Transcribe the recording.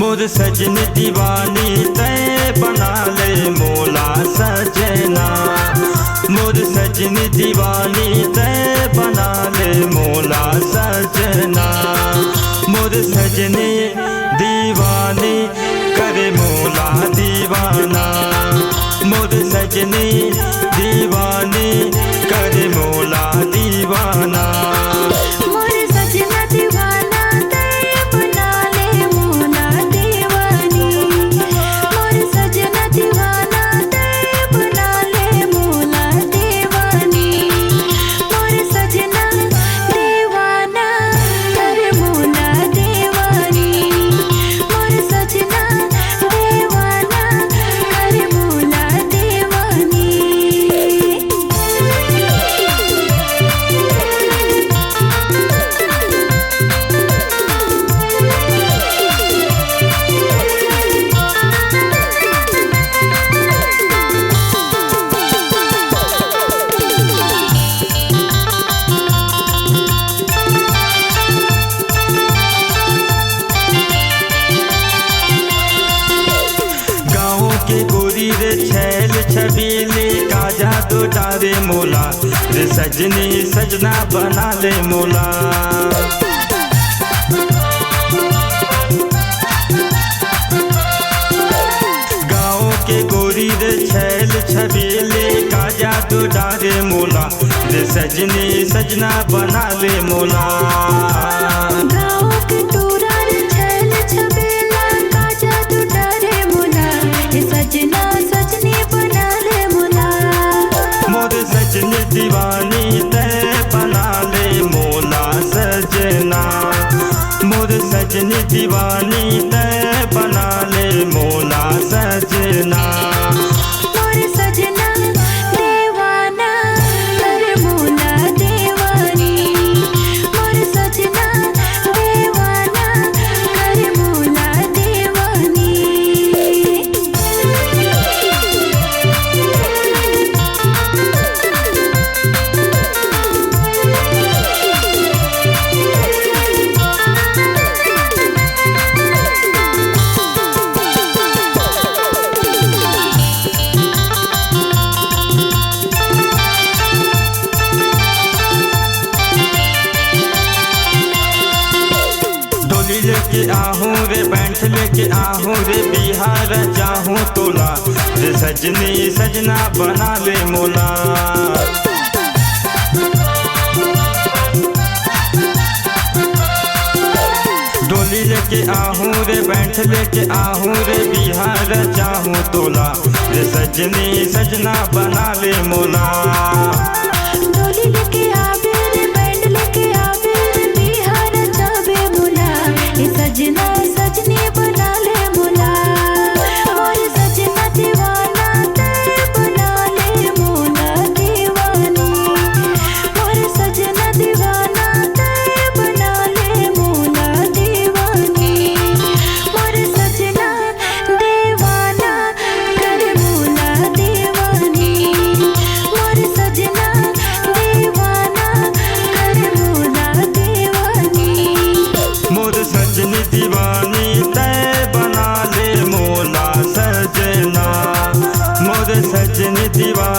मोर सजनी दीवानी तय बना ले मोला सजना। मोर सजनी दीवानी तय बना ले मोला सजना। मोर सजनी दीवानी करे मोला दीवाना। मोर सजनी दीवानी करे मोला दीवाना। मोर सजना दीवाना तय बना ले मोला दीवानी। मोर सजना दीवाना तय बना ले मोला दीवानी। मोर सजना दीवाना करे मोला दीवानी। मोर सजना दीवाना करे मोला दीवानी। गाँव के गोरी रे छैल छबीली का जादू डारे मोला रे सजनी सजना बना ले मोला। गाँव के गोरी रे छैल छबीली का जादू डारे मोला रे सजनी सजना बना ले मोला। गाँव के टूरा रे छैल छबीला का जादू डारे मोला ये सजना सजनी बना ले मोला। मोर सजनी दीवानी तय बना ले मोला सजना। मोर सजनी दीवानी तय बना ले मोला सजना। मोर सजना दीवाना करे मोला दीवानी। मोर सजना दीवाना करे मोला दीवानी। डोली लेके आहूँ रे बैंठ लेके आहूँ रे बिहार जाहूँ तोला रे सजनी सजना बना ले मोला। डोली लेके आहूँ रे बैंठ लेके आहूँ रे बिहार जाहूँ तोला रे सजनी सजना बना ले मोला। डोली लेके आवे रे बैंड लेके आवे रे बिहार जावे मोला ये सजना सजनी बना ले मोला। मोर सजना दीवाना तय बना ले मोला दीवानी। मोर सजना दीवाना तय बना ले मोला दीवानी। मोर सजना दीवाना करे मोला दीवानी। मोर सजना दीवाना करे मोला दीवानी। मोर सजनी दीवानी तय बना ले मोला सजना। मोर सजनी दीवानी